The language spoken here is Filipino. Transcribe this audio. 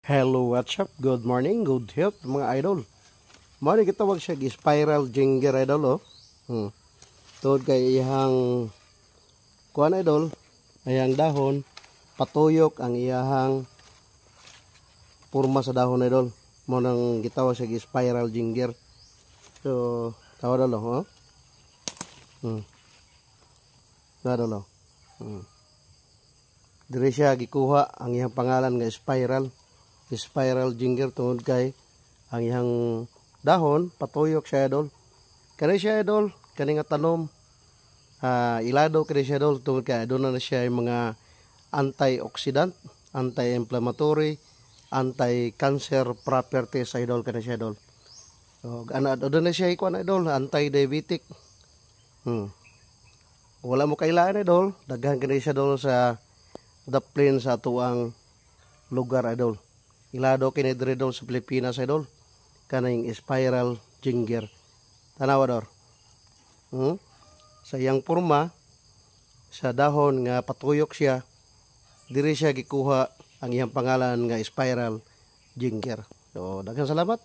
Hello, what's up? Good morning, good health mga idol. Mari kita wag siya spiral ginger idol oh. Tod kay iyang kuan idol, ayang dahon patuyok ang iyang purma sa dahon idol. Mo nang gitawag siya spiral ginger. So, tawad idol oh. Tawad idol. Dire siya gikuha ang iyang pangalan nga spiral ginger tungod kay ang iyang dahon patuyok siya idol. Kani siya idol, kani nga tanom ilado kani siya idol tungod kay doon na siya yung mga antioxidant, anti-inflammatory, anti-cancer properties idol kani siya idol. So doon na siya ikuan idol, anti-diabetic. Wala mo kailangan idol, daghan kani siya idol sa daplin sa tuang lugar idol. Ilado kini diri idol sa Pilipinas idol. Kaning spiral ginger. Tanawa dor. Sa iyang porma sa dahon nga patuyok siya, diri siya gikuha ang iyang pangalan nga spiral ginger. So daghang salamat.